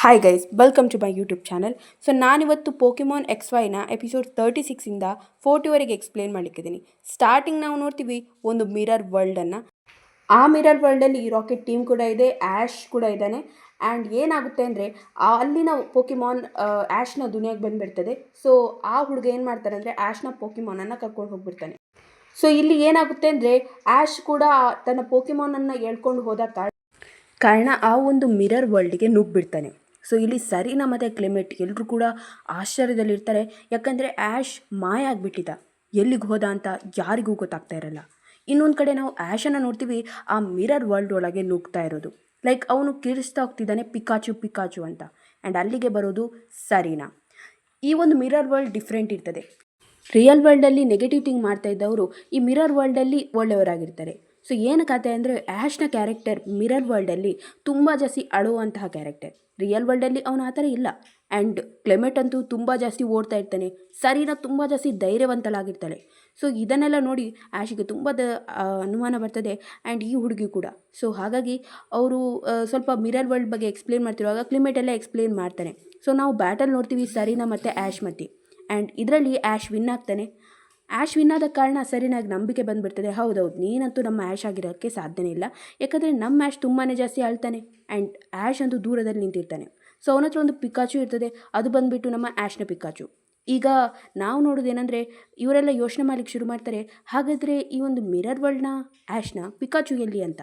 Hi guys, welcome to my YouTube channel. So ನಾನಿವತ್ತು Pokemon XYನ episode 36ಇಂದ 40ವರೆಗೆ ಎಕ್ಸ್ಪ್ಲೇನ್ ಮಾಡಲಿಕ್ಕಿದ್ದೀನಿ. ಸ್ಟಾರ್ಟಿಂಗ್ ನಾವು ನೋಡ್ತೀವಿ ಒಂದು ಮಿರರ್ ವರ್ಲ್ಡನ್ನು. ಆ ಮಿರರ್ ವರ್ಲ್ಡಲ್ಲಿ ರಾಕೆಟ್ ಟೀಮ್ ಕೂಡ ಇದೆ, ಆ್ಯಶ್ ಕೂಡ ಇದ್ದಾನೆ. ಆ್ಯಂಡ್ ಏನಾಗುತ್ತೆ ಅಂದರೆ ಅಲ್ಲಿನ ಪೋಕಿಮಾನ್ ಆ್ಯಶ್ನ ದುನಿಯಾಗೆ ಬಂದುಬಿಡ್ತದೆ. ಸೊ ಆ ಹುಡುಗ ಏನು ಮಾಡ್ತಾರೆ ಅಂದರೆ ಆ್ಯಶ್ನ ಪೋಕಿಮಾನನ್ನು ಕರ್ಕೊಂಡು ಹೋಗ್ಬಿಡ್ತಾನೆ. ಸೊ ಇಲ್ಲಿ ಏನಾಗುತ್ತೆ ಅಂದರೆ ಆ್ಯಶ್ ಕೂಡ ತನ್ನ ಪೋಕಿಮಾನನ್ನು ಹೇಳ್ಕೊಂಡು ಹೋದ ಕಾರಣ ಆ ಒಂದು ಮಿರರ್ ವರ್ಲ್ಡ್ಗೆ ನುಗ್ಗಿಬಿಡ್ತಾನೆ. ಸೊ ಇಲ್ಲಿ ಸರೀನಾ ಮತ್ತು ಕ್ಲೆಮೆಟ್ ಎಲ್ಲರೂ ಕೂಡ ಆಶ್ಚರ್ಯದಲ್ಲಿರ್ತಾರೆ. ಯಾಕಂದರೆ ಆ್ಯಶ್ ಮಾಯ ಆಗಿಬಿಟ್ಟಿದ್ದ, ಎಲ್ಲಿಗೆ ಹೋದ ಅಂತ ಯಾರಿಗೂ ಗೊತ್ತಾಗ್ತಾ ಇರಲ್ಲ. ಇನ್ನೊಂದು ಕಡೆ ನಾವು ಆ್ಯಶನ್ನು ನೋಡ್ತೀವಿ, ಆ ಮಿರರ್ ವರ್ಲ್ಡ್ ಒಳಗೆ ನುಗ್ತಾ ಇರೋದು. ಲೈಕ್ ಅವನು ಕಿರಿಸ್ತಾ ಹೋಗ್ತಿದ್ದಾನೆ ಪಿಕಾಚು ಪಿಕಾಚು ಅಂತ. ಆ್ಯಂಡ್ ಅಲ್ಲಿಗೆ ಬರೋದು ಸರೀನಾ. ಈ ಒಂದು ಮಿರರ್ ವರ್ಲ್ಡ್ ಡಿಫ್ರೆಂಟ್ ಇರ್ತದೆ. ರಿಯಲ್ ವರ್ಲ್ಡಲ್ಲಿ ನೆಗೆಟಿವ್ ಥಿಂಗ್ ಮಾಡ್ತಾ ಇದ್ದವರು ಈ ಮಿರರ್ ವರ್ಲ್ಡಲ್ಲಿ ಒಳ್ಳೆಯವರಾಗಿರ್ತಾರೆ. ಸೊ ಏನು ಕತೆ ಅಂದರೆ ಆ್ಯಶ್ನ ಕ್ಯಾರೆಕ್ಟರ್ ಮಿರರ್ ವರ್ಲ್ಡಲ್ಲಿ ತುಂಬ ಜಾಸ್ತಿ ಅಳುವಂತಹ ಕ್ಯಾರೆಕ್ಟರ್. ರಿಯಲ್ ವರ್ಲ್ಡಲ್ಲಿ ಅವನು ಆ ಥರ ಇಲ್ಲ. ಆ್ಯಂಡ್ ಕ್ಲೆಮೆಟ್ ಅಂತೂ ತುಂಬ ಜಾಸ್ತಿ ಓಡ್ತಾ ಇರ್ತಾನೆ. ಸರೀನಾ ತುಂಬ ಜಾಸ್ತಿ ಧೈರ್ಯವಂತಳಾಗಿರ್ತಾಳೆ. ಸೊ ಇದನ್ನೆಲ್ಲ ನೋಡಿ ಆ್ಯಶ್ಗೆ ತುಂಬ ಅನುಮಾನ ಬರ್ತದೆ, ಆ್ಯಂಡ್ ಈ ಹುಡುಗಿ ಕೂಡ. ಸೊ ಹಾಗಾಗಿ ಅವರು ಸ್ವಲ್ಪ ಮಿರರ್ ವರ್ಲ್ಡ್ ಬಗ್ಗೆ ಎಕ್ಸ್ಪ್ಲೇನ್ ಮಾಡ್ತಿರುವಾಗ ಕ್ಲೆಮೆಟ್ ಎಲ್ಲ ಎಕ್ಸ್ಪ್ಲೇನ್ ಮಾಡ್ತಾನೆ. ಸೊ ನಾವು ಬ್ಯಾಟಲ್ ನೋಡ್ತೀವಿ ಸರೀನಾ ಮತ್ತು ಆ್ಯಶ್ ಮಧ್ಯೆ. ಆ್ಯಂಡ್ ಇದರಲ್ಲಿ ಆ್ಯಶ್ ವಿನ್ ಆಗ್ತಾನೆ. ಆ್ಯಶ್ ವಿನ್ ಆದ ಕಾರಣ ಸರಿನಾಗಿ ನಂಬಿಕೆ ಬಂದುಬಿಡ್ತದೆ, ಹೌದೌದು ನೀನಂತೂ ನಮ್ಮ ಆ್ಯಶ್ ಆಗಿರೋಕ್ಕೆ ಸಾಧ್ಯನೇ ಇಲ್ಲ. ಯಾಕಂದರೆ ನಮ್ಮ ಆ್ಯಶ್ ತುಂಬಾ ಜಾಸ್ತಿ ಅಳ್ತಾನೆ. ಆ್ಯಂಡ್ ಆ್ಯಶ್ ಅಂತೂ ದೂರದಲ್ಲಿ ನಿಂತಿರ್ತಾನೆ. ಸೊ ಅವನ ಹತ್ರ ಒಂದು ಪಿಕಾಚು ಇರ್ತದೆ, ಅದು ಬಂದುಬಿಟ್ಟು ನಮ್ಮ ಆ್ಯಶ್ನ ಪಿಕಾಚು. ಈಗ ನಾವು ನೋಡೋದೇನೆಂದರೆ ಇವರೆಲ್ಲ ಯೋಚನೆ ಮಾಡಲಿಕ್ಕೆ ಶುರು ಮಾಡ್ತಾರೆ, ಹಾಗಾದರೆ ಈ ಒಂದು ಮಿರರ್ ವರ್ಲ್ಡ್ನ ಆ್ಯಶ್ನ ಪಿಕಾಚು ಎಲ್ಲಿ ಅಂತ.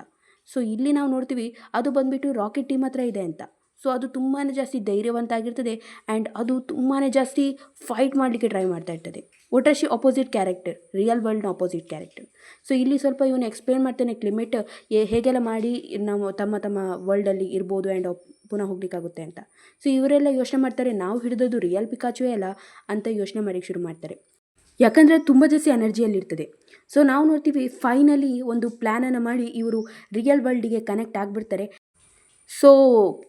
ಸೊ ಇಲ್ಲಿ ನಾವು ನೋಡ್ತೀವಿ ಅದು ಬಂದುಬಿಟ್ಟು ರಾಕೆಟ್ ಟೀಮ್ ಹತ್ರ ಇದೆ ಅಂತ. ಸೊ ಅದು ತುಂಬಾ ಜಾಸ್ತಿ ಧೈರ್ಯವಂತ ಆಗಿರ್ತದೆ. ಆ್ಯಂಡ್ ಅದು ತುಂಬಾ ಜಾಸ್ತಿ ಫೈಟ್ ಮಾಡಲಿಕ್ಕೆ ಟ್ರೈ ಮಾಡ್ತಾ ಇರ್ತದೆ. ಒಟ್ಟಶಿ ಅಪೋಸಿಟ್ ಕ್ಯಾರೆಕ್ಟರ್, ರಿಯಲ್ ವರ್ಲ್ಡ್ನ ಅಪೋಸಿಟ್ ಕ್ಯಾರೆಕ್ಟರ್. ಸೊ ಇಲ್ಲಿ ಸ್ವಲ್ಪ ಇವನು ಎಕ್ಸ್ಪ್ಲೇನ್ ಮಾಡ್ತಾನೆ ಕ್ಲಿಮೆಟ್ ಹೇಗೆಲ್ಲ ಮಾಡಿ ನಾವು ತಮ್ಮ ವರ್ಲ್ಡಲ್ಲಿ ಇರ್ಬೋದು ಆ್ಯಂಡ್ ಪುನಃ ಹೋಗ್ಲಿಕ್ಕಾಗುತ್ತೆ ಅಂತ. ಸೊ ಇವರೆಲ್ಲ ಯೋಚನೆ ಮಾಡ್ತಾರೆ, ನಾವು ಹಿಡಿದದ್ದು ರಿಯಲ್ ಪಿಕಾಚುವೇ ಅಲ್ಲ ಅಂತ ಯೋಚನೆ ಮಾಡೋಕ್ಕೆ ಶುರು ಮಾಡ್ತಾರೆ. ಯಾಕಂದರೆ ತುಂಬ ಜಾಸ್ತಿ ಎನರ್ಜಿಯಲ್ಲಿರ್ತದೆ. ಸೊ ನಾವು ನೋಡ್ತೀವಿ ಫೈನಲಿ ಒಂದು ಪ್ಲ್ಯಾನನ್ನು ಮಾಡಿ ಇವರು ರಿಯಲ್ ವರ್ಲ್ಡಿಗೆ ಕನೆಕ್ಟ್ ಆಗಿಬಿಡ್ತಾರೆ. ಸೊ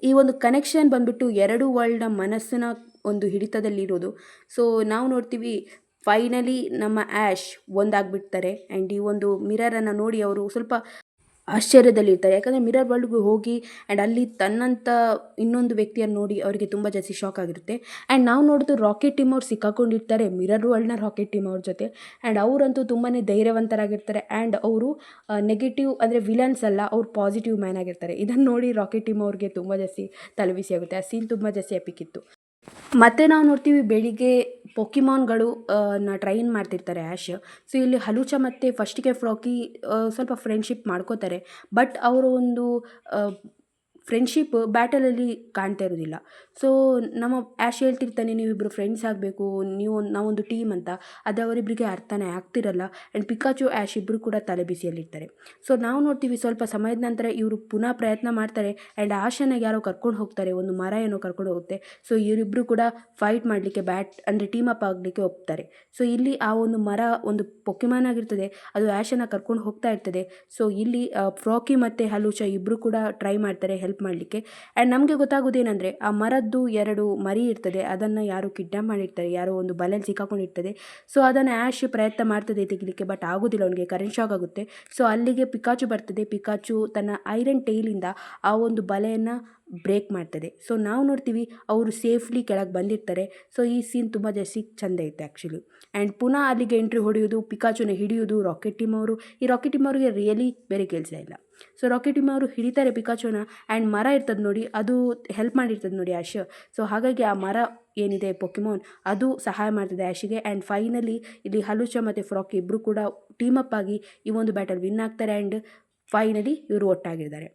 ಈ ಒಂದು ಕನೆಕ್ಷನ್ ಬಂದುಬಿಟ್ಟು ಎರಡು ವರ್ಲ್ಡ್ನ ಮನಸ್ಸಿನ ಒಂದು ಹಿಡಿತದಲ್ಲಿರೋದು. ಸೊ ನಾವು ನೋಡ್ತೀವಿ ಫೈನಲಿ ನಮ್ಮ ಆ್ಯಶ್ ಒಂದಾಗಿಬಿಡ್ತಾರೆ. ಆ್ಯಂಡ್ ಈ ಒಂದು ಮಿರರನ್ನು ನೋಡಿ ಅವರು ಸ್ವಲ್ಪ ಆಶ್ಚರ್ಯದಲ್ಲಿರ್ತಾರೆ. ಯಾಕಂದರೆ ಮಿರರ್ ವರ್ಲ್ಡ್ಗೆ ಹೋಗಿ ಆ್ಯಂಡ್ ಅಲ್ಲಿ ತನ್ನಂಥ ಇನ್ನೊಂದು ವ್ಯಕ್ತಿಯನ್ನು ನೋಡಿ ಅವರಿಗೆ ತುಂಬ ಜಾಸ್ತಿ ಶಾಕ್ ಆಗಿರುತ್ತೆ. ಆ್ಯಂಡ್ ನಾವು ನೋಡೋದು ರಾಕೆಟ್ ಟೀಮ್ ಅವ್ರು ಸಿಕ್ಕಾಕೊಂಡಿರ್ತಾರೆ ಮಿರರ್ ವರ್ಲ್ಡ್ನ ರಾಕೆಟ್ ಟೀಮ್ ಅವ್ರ ಜೊತೆ. ಆ್ಯಂಡ್ ಅವರಂತೂ ತುಂಬಾ ಧೈರ್ಯವಂತರಾಗಿರ್ತಾರೆ. ಆ್ಯಂಡ್ ಅವರು ನೆಗೆಟಿವ್ ಅಂದರೆ ವಿಲನ್ಸ್ ಅಲ್ಲ, ಅವ್ರು ಪಾಸಿಟಿವ್ ಮ್ಯಾನ್ ಆಗಿರ್ತಾರೆ. ಇದನ್ನು ನೋಡಿ ರಾಕೆಟ್ ಟೀಮ್ ಅವ್ರಿಗೆ ತುಂಬ ಜಾಸ್ತಿ ತಲೆಬಿಸಿ ಆಗುತ್ತೆ. ಆ ಸೀನ್ ತುಂಬ ಜಾಸ್ತಿ ಎಪಿಕ್ಕಿತ್ತು. ಮತ್ತು ನಾವು ನೋಡ್ತೀವಿ ಬೆಳಿಗ್ಗೆ ಪೊಕಿಮಾನ್ಗಳು ಟ್ರೈನ್ ಮಾಡ್ತಿರ್ತಾರೆ ಆ್ಯಶ್. ಸೊ ಇಲ್ಲಿ ಹಲೂಚ ಮತ್ತು ಫಸ್ಟಿಗೆ ಫ್ರಾಕಿ ಸ್ವಲ್ಪ ಫ್ರೆಂಡ್ಶಿಪ್ ಮಾಡ್ಕೋತಾರೆ. ಬಟ್ ಅವರು ಒಂದು ಫ್ರೆಂಡ್ಶಿಪ್ ಬ್ಯಾಟಲಲ್ಲಿ ಕಾಣ್ತಾ ಇರೋದಿಲ್ಲ. ಸೊ ನಮ್ಮ ಆ್ಯಶ್ ಹೇಳ್ತಿರ್ತಾನೆ, ನೀವಿಬ್ಬರು ಫ್ರೆಂಡ್ಸ್ ಆಗಬೇಕು, ನಾವೊಂದು ಟೀಮ್ ಅಂತ. ಅದು ಅವರಿಬ್ಬರಿಗೆ ಅರ್ಥನೇ ಆಗ್ತಿರಲ್ಲ. ಆ್ಯಂಡ್ ಪಿಕಾಚು ಆ್ಯಶ್ ಇಬ್ಬರು ಕೂಡ ತಲೆಬಿಸಿಯಲ್ಲಿರ್ತಾರೆ. ಸೊ ನಾವು ನೋಡ್ತೀವಿ ಸ್ವಲ್ಪ ಸಮಯದ ನಂತರ ಇವರು ಪುನಃ ಪ್ರಯತ್ನ ಮಾಡ್ತಾರೆ. ಆ್ಯಂಡ್ ಆ್ಯಶನ್ನು ಯಾರೋ ಕರ್ಕೊಂಡು ಹೋಗ್ತಾರೆ, ಒಂದು ಮರ ಏನೋ ಕರ್ಕೊಂಡು ಹೋಗುತ್ತೆ. ಸೊ ಇವರಿಬ್ಬರು ಕೂಡ ಫೈಟ್ ಮಾಡಲಿಕ್ಕೆ ಅಂದರೆ ಟೀಮ್ ಅಪ್ ಆಗಲಿಕ್ಕೆ ಹೋಗ್ತಾರೆ. ಸೊ ಇಲ್ಲಿ ಆ ಒಂದು ಮರ ಒಂದು ಪೊಕಿಮಾನ್ ಆಗಿರ್ತದೆ, ಅದು ಆ್ಯಶನ್ನು ಕರ್ಕೊಂಡು ಹೋಗ್ತಾ ಇರ್ತದೆ. ಸೊ ಇಲ್ಲಿ ಫ್ರಾಕಿ ಮತ್ತು ಹಲೂಚ ಇಬ್ಬರು ಕೂಡ ಟ್ರೈ ಮಾಡ್ತಾರೆ ಹೆಲ್ಪ್ ಮಾಡಲಿಕ್ಕೆ. ಆ್ಯಂಡ್ ನಮಗೆ ಗೊತ್ತಾಗೋದೇನೆಂದರೆ ಆ ಮರದ್ದು 2 ಮರಿ ಇರ್ತದೆ, ಅದನ್ನು ಯಾರೋ ಕಿಡ್ನಾಪ್ ಮಾಡಿರ್ತಾರೆ, ಯಾರೋ ಒಂದು ಬಲೆಯಲ್ಲಿ ಸಿಕ್ಕಾಕೊಂಡಿರ್ತದೆ. ಸೊ ಅದನ್ನು ಆ್ಯಶ್ ಪ್ರಯತ್ನ ಮಾಡ್ತದೆ ತೆಗಿಲಿಕ್ಕೆ, ಬಟ್ ಆಗೋದಿಲ್ಲ, ಅವನಿಗೆ ಕರೆಂಟ್ ಶಾಕ್ ಆಗುತ್ತೆ. ಸೊ ಅಲ್ಲಿಗೆ ಪಿಕಾಚು ಬರ್ತದೆ. ಪಿಕಾಚು ತನ್ನ ಐರನ್ ಟೈಲಿಂದ ಆ ಒಂದು ಬಲೆಯನ್ನು ಬ್ರೇಕ್ ಮಾಡ್ತದೆ. ಸೊ ನಾವು ನೋಡ್ತೀವಿ ಅವರು ಸೇಫ್ಲಿ ಕೆಳಗೆ ಬಂದಿರ್ತಾರೆ. ಸೊ ಈ ಸೀನ್ ತುಂಬ ಜಾಸ್ತಿ ಚೆಂದ ಐತೆ ಆ್ಯಕ್ಚುಲಿ. ಆ್ಯಂಡ್ ಪುನಃ ಅಲ್ಲಿಗೆ ಎಂಟ್ರಿ ಹೊಡೆಯೋದು, ಪಿಕಾಚುನ ಹಿಡಿಯೋದು ರಾಕೆಟ್ ಟೀಮ್ ಅವರು. ಈ ರಾಕೆಟ್ ಟೀಮ್ ಅವರಿಗೆ ರಿಯಲಿ ಬೇರೆ ಕೆಲಸ ಇಲ್ಲ. ಸೊ ರಾಕೆಟ್ ಟೀಮ್ ಅವರು ಹಿಡಿತಾರೆ ಪಿಕಾಚುನ. ಆ್ಯಂಡ್ ಮರ ಇರ್ತದೆ ನೋಡಿ, ಅದು ಹೆಲ್ಪ್ ಮಾಡಿರ್ತದೆ ನೋಡಿ ಆ್ಯಶ್. ಸೊ ಹಾಗಾಗಿ ಆ ಮರ ಏನಿದೆ ಪೊಕಿಮಾನ್, ಅದು ಸಹಾಯ ಮಾಡ್ತದೆ ಆ್ಯಶಿಗೆ. ಆ್ಯಂಡ್ ಫೈನಲಿ ಇಲ್ಲಿ ಹಲೂಚ ಮತ್ತು ಫ್ರಾಕಿ ಇಬ್ಬರು ಕೂಡ ಟೀಮ್ ಅಪ್ ಆಗಿ ಈ ಒಂದು ಬ್ಯಾಟಲ್ ವಿನ್ ಆಗ್ತಾರೆ. ಆ್ಯಂಡ್ ಫೈನಲಿ ಇವರು ಒಟ್ಟಾಗಿದ್ದಾರೆ.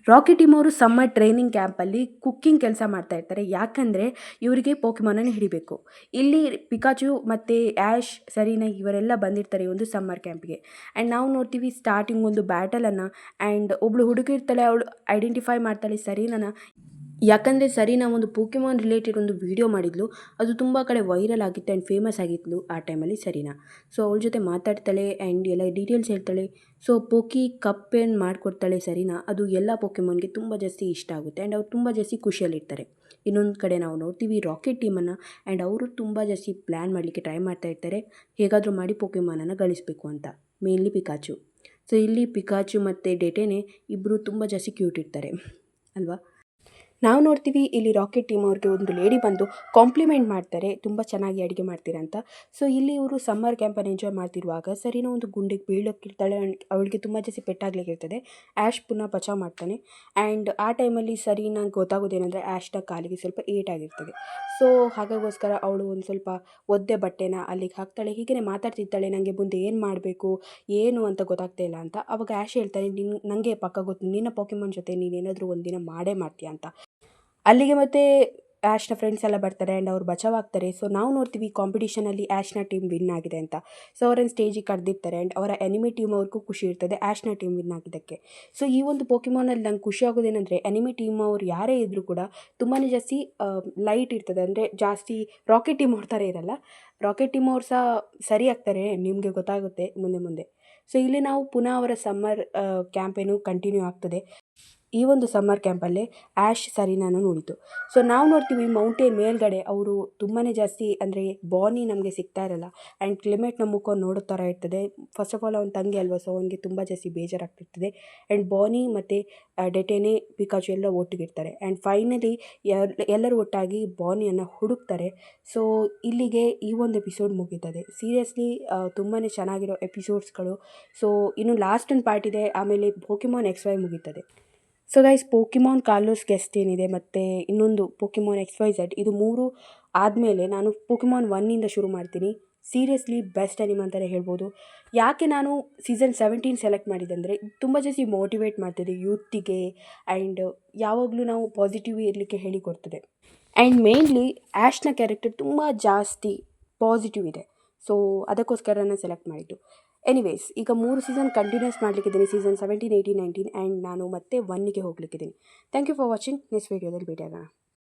ರಾಕೆಟ್ ಟೀಮ್ ಅವರು ಸಮ್ಮರ್ ಟ್ರೈನಿಂಗ್ ಕ್ಯಾಂಪಲ್ಲಿ ಕುಕ್ಕಿಂಗ್ ಕೆಲಸ ಮಾಡ್ತಾ ಇರ್ತಾರೆ. ಯಾಕಂದರೆ ಇವರಿಗೆ ಪೋಕಿಮಾನನ್ನು ಹಿಡಿಬೇಕು. ಇಲ್ಲಿ ಪಿಕಾಚು ಮತ್ತು ಆ್ಯಶ್, ಸರೀನಾ ಇವರೆಲ್ಲ ಬಂದಿರ್ತಾರೆ ಈ ಒಂದು ಸಮ್ಮರ್ ಕ್ಯಾಂಪ್ಗೆ. ಆ್ಯಂಡ್ ನಾವು ನೋಡ್ತೀವಿ ಸ್ಟಾರ್ಟಿಂಗ್ ಒಂದು ಬ್ಯಾಟಲನ್ನು. ಆ್ಯಂಡ್ ಒಬ್ಬಳು ಹುಡುಗಿ ಇರ್ತಾಳೆ, ಅವಳು ಐಡೆಂಟಿಫೈ ಮಾಡ್ತಾಳೆ ಸರೀನಾ. ಯಾಕಂದರೆ ಸರೀನಾ ಒಂದು ಪೋಕಿಮಾನ್ ರಿಲೇಟೆಡ್ ಒಂದು ವೀಡಿಯೋ ಮಾಡಿದ್ಲು, ಅದು ತುಂಬ ಕಡೆ ವೈರಲ್ ಆಗಿತ್ತು ಆ್ಯಂಡ್ ಫೇಮಸ್ ಆಗಿತ್ತು ಆ ಟೈಮಲ್ಲಿ ಸರೀನಾ. ಸೊ ಅವಳ ಜೊತೆ ಮಾತಾಡ್ತಾಳೆ ಆ್ಯಂಡ್ ಎಲ್ಲ ಡೀಟೇಲ್ಸ್ ಹೇಳ್ತಾಳೆ. ಸೊ ಪೋಕಿ ಕಪ್ ಏನು ಮಾಡಿಕೊಡ್ತಾಳೆ ಸರೀನಾ, ಅದು ಎಲ್ಲ ಪೋಕಿಮಾನ್ಗೆ ತುಂಬ ಜಾಸ್ತಿ ಇಷ್ಟ ಆಗುತ್ತೆ. ಆ್ಯಂಡ್ ಅವ್ರು ತುಂಬ ಜಾಸ್ತಿ ಖುಷಿಯಲ್ಲಿರ್ತಾರೆ. ಇನ್ನೊಂದು ಕಡೆ ನಾವು ನೋಡ್ತೀವಿ ರಾಕೆಟ್ ಟೀಮನ್ನು. ಆ್ಯಂಡ್ ಅವರು ತುಂಬ ಜಾಸ್ತಿ ಪ್ಲ್ಯಾನ್ ಮಾಡಲಿಕ್ಕೆ ಟ್ರೈ ಮಾಡ್ತಾ ಇರ್ತಾರೆ, ಹೇಗಾದರೂ ಮಾಡಿ ಪೋಕಿಮಾನನ್ನು ಗಳಿಸಬೇಕು ಅಂತ. Mainly Pikachu. ಸೊ ಇಲ್ಲಿ ಪಿಕಾಚು ಮತ್ತು ಡೆಟೆನೆ ಇಬ್ಬರು ತುಂಬ ಜಾಸ್ತಿ ಕ್ಯೂಟ್ ಇರ್ತಾರೆ ಅಲ್ವಾ. ನಾವು ನೋಡ್ತೀವಿ ಇಲ್ಲಿ ರಾಕೆಟ್ ಟೀಮ್ ಅವ್ರಿಗೆ ಒಂದು ಲೇಡಿ ಬಂದು ಕಾಂಪ್ಲಿಮೆಂಟ್ ಮಾಡ್ತಾರೆ, ತುಂಬ ಚೆನ್ನಾಗಿ ಅಡುಗೆ ಮಾಡ್ತೀರಾ ಅಂತ. ಸೊ ಇಲ್ಲಿ ಇವರು ಸಮ್ಮರ್ ಕ್ಯಾಂಪನ್ನು ಎಂಜಾಯ್ ಮಾಡ್ತಿರುವಾಗ ಸರಿನೋ ಒಂದು ಗುಂಡಿಗೆ ಬೀಳೋಕ್ಕಿರ್ತಾಳೆ. ಅವಳಿಗೆ ತುಂಬ ಜಾಸ್ತಿ ಪೆಟ್ಟಾಗ್ಲಿಕ್ಕಿರ್ತದೆ. ಆ್ಯಶ್ ಪುನಃ ಬಚಾವ್ ಮಾಡ್ತಾನೆ. ಆ್ಯಂಡ್ ಆ ಟೈಮಲ್ಲಿ ಸರಿ ನಂಗೆ ಗೊತ್ತಾಗೋದೇನೆಂದರೆ ಆ್ಯಶ್ನ ಕಾಲಿಗೆ ಸ್ವಲ್ಪ ಏಟಾಗಿರ್ತದೆ. ಸೊ ಹಾಗಾಗೋಸ್ಕರ ಅವಳು ಒಂದು ಸ್ವಲ್ಪ ಒದ್ದೆ ಬಟ್ಟೆನ ಅಲ್ಲಿಗೆ ಹಾಕ್ತಾಳೆ. ಹೀಗೆ ಮಾತಾಡ್ತಿರ್ತಾಳೆ, ನನಗೆ ಮುಂದೆ ಏನು ಮಾಡಬೇಕು ಏನು ಅಂತ ಗೊತ್ತಾಗ್ತಾ ಇಲ್ಲ ಅಂತ. ಅವಾಗ ಆ್ಯಶ್ ಹೇಳ್ತಾನೆ, ನನಗೆ ಪಕ್ಕ ಗೊತ್ತು, ನಿನ್ನ ಪಾಕಿಮಾನ್ ಜೊತೆ ನೀನೇನಾದರೂ ಒಂದಿನ ಮಾಡೇ ಮಾಡ್ತೀಯ ಅಂತ. ಅಲ್ಲಿಗೆ ಮತ್ತೆ ಆ್ಯಶ್ನ ಫ್ರೆಂಡ್ಸ್ ಎಲ್ಲ ಬರ್ತಾರೆ ಆ್ಯಂಡ್ ಅವ್ರು ಬಚಾವಾಗ್ತಾರೆ. ಸೊ ನಾವು ನೋಡ್ತೀವಿ ಕಾಂಪಿಟೇಷನಲ್ಲಿ ಆ್ಯಶ್ನ ಟೀಮ್ ವಿನ್ ಆಗಿದೆ ಅಂತ. ಸೊ ಅವರನ್ನು ಸ್ಟೇಜಿಗೆ ಕರೆದಿರ್ತಾರೆ ಆ್ಯಂಡ್ ಅವರ ಎನಿಮಿ ಟೀಮ್ ಅವ್ರಿಗೂ ಖುಷಿ ಇರ್ತದೆ ಆ್ಯಶ್ನ ಟೀಮ್ ವಿನ್ ಆಗಿದ್ದಕ್ಕೆ. ಸೊ ಈ ಒಂದು ಪೋಕಿಮಾನಲ್ಲಿ ನಂಗೆ ಖುಷಿ ಆಗೋದೇನೆಂದರೆ ಎನಿಮಿ ಟೀಮ್ ಅವ್ರು ಯಾರೇ ಇದ್ದರೂ ಕೂಡ ತುಂಬಾ ಜಾಸ್ತಿ ಲೈಟ್ ಇರ್ತದೆ. ಅಂದರೆ ಜಾಸ್ತಿ ರಾಕೆಟ್ ಟೀಮ್ ಅವ್ರ ಥರ ಇರಲ್ಲ. ರಾಕೆಟ್ ಟೀಮ್ ಅವ್ರು ಸಹ ಸರಿ ಆಗ್ತಾರೆ, ನಿಮಗೆ ಗೊತ್ತಾಗುತ್ತೆ ಮುಂದೆ ಮುಂದೆ. ಸೊ ಇಲ್ಲಿ ನಾವು ಪುನಃ ಅವರ ಸಮ್ಮರ್ ಕ್ಯಾಂಪೇನು ಕಂಟಿನ್ಯೂ ಆಗ್ತದೆ. ಈ ಒಂದು ಸಮ್ಮರ್ ಕ್ಯಾಂಪಲ್ಲೇ ಆ್ಯಶ್ ಸರಿನಾನು ನೋಡಿತು. ಸೊ ನಾವು ನೋಡ್ತೀವಿ ಮೌಂಟೇನ್ ಮೇಲ್ಗಡೆ ಅವರು ತುಂಬಾ ಜಾಸ್ತಿ ಅಂದರೆ ಬಾನಿ ನಮಗೆ ಸಿಗ್ತಾ ಇರಲ್ಲ ಆ್ಯಂಡ್ ಕ್ಲೈಮೇಟ್ ನಮ್ಮ ಮುಖ ನೋಡೋ ಥರ ಇರ್ತದೆ. ಫಸ್ಟ್ ಆಫ್ ಆಲ್ ಅವನ ತಂಗಿ ಅಲ್ವಾ, ಸೊ ಅವನಿಗೆ ತುಂಬ ಜಾಸ್ತಿ ಬೇಜಾರಾಗ್ತಿರ್ತದೆ. ಆ್ಯಂಡ್ ಬಾನಿ ಮತ್ತು ಡೆಟೇನೆ ಪಿಕಾಚು ಎಲ್ಲ ಒಟ್ಟಿಗಿರ್ತಾರೆ ಆ್ಯಂಡ್ ಫೈನಲಿ ಎಲ್ಲರೂ ಒಟ್ಟಾಗಿ ಬಾನಿಯನ್ನು ಹುಡುಕ್ತಾರೆ. ಸೊ ಇಲ್ಲಿಗೆ ಈ ಒಂದು ಎಪಿಸೋಡ್ ಮುಗೀತದೆ. ಸೀರಿಯಸ್ಲಿ ತುಂಬಾ ಚೆನ್ನಾಗಿರೋ ಎಪಿಸೋಡ್ಸ್ಗಳು. ಸೊ ಇನ್ನು ಲಾಸ್ಟ್ ಒಂದು ಪಾರ್ಟ್ ಇದೆ, ಆಮೇಲೆ ಪೋಕಿಮಾನ್ XY ಮುಗೀತದೆ. So guys, Pokemon Kalos quest ಏನಿದೆ ಮತ್ತು ಇನ್ನೊಂದು ಪೋಕಿಮಾನ್ XYZ, ಇದು 3 ಆದಮೇಲೆ ನಾನು ಪೋಕಿಮಾನ್ 1 ಶುರು ಮಾಡ್ತೀನಿ. ಸೀರಿಯಸ್ಲಿ ಬೆಸ್ಟ್ ಅನಿಮೆ ಅಂತಲೇ ಹೇಳ್ಬೋದು. ಯಾಕೆ ನಾನು ಸೀಸನ್ 17 ಸೆಲೆಕ್ಟ್ ಮಾಡಿದೆ ಅಂದರೆ ತುಂಬ ಜಾಸ್ತಿ ಮೋಟಿವೇಟ್ ಮಾಡ್ತಿದೆ ಯೂತಿಗೆ ಆ್ಯಂಡ್ ಯಾವಾಗಲೂ ನಾವು ಪಾಸಿಟಿವ್ ಇರಲಿಕ್ಕೆ ಹೇಳಿಕೊಡ್ತದೆ. ಆ್ಯಂಡ್ ಮೇಯ್ನ್ಲಿ ಆ್ಯಶ್ನ ಕ್ಯಾರೆಕ್ಟರ್ ತುಂಬ ಜಾಸ್ತಿ ಪಾಸಿಟಿವ್ ಇದೆ. ಸೊ ಅದಕ್ಕೋಸ್ಕರ ನಾನು ಸೆಲೆಕ್ಟ್ ಮಾಡಿದ್ದು. ಎನಿವೇಸ್, ಈಗ 3 ಸೀಸನ್ ಕಂಟಿನ್ಯೂಸ್ ಮಾಡಲಿಕ್ಕಿದ್ದೀನಿ, ಸೀಸನ್ 17, 18, 19 ಆ್ಯಂಡ್ ನಾನು ಮತ್ತೆ 1ಗೆ ಹೋಗ್ಲಿಕ್ಕಿದ್ದೀನಿ. Thank you for watching. Next ವೀಡಿಯೋದಲ್ಲಿ ಭೇಟಿಯಾಗೋಣ.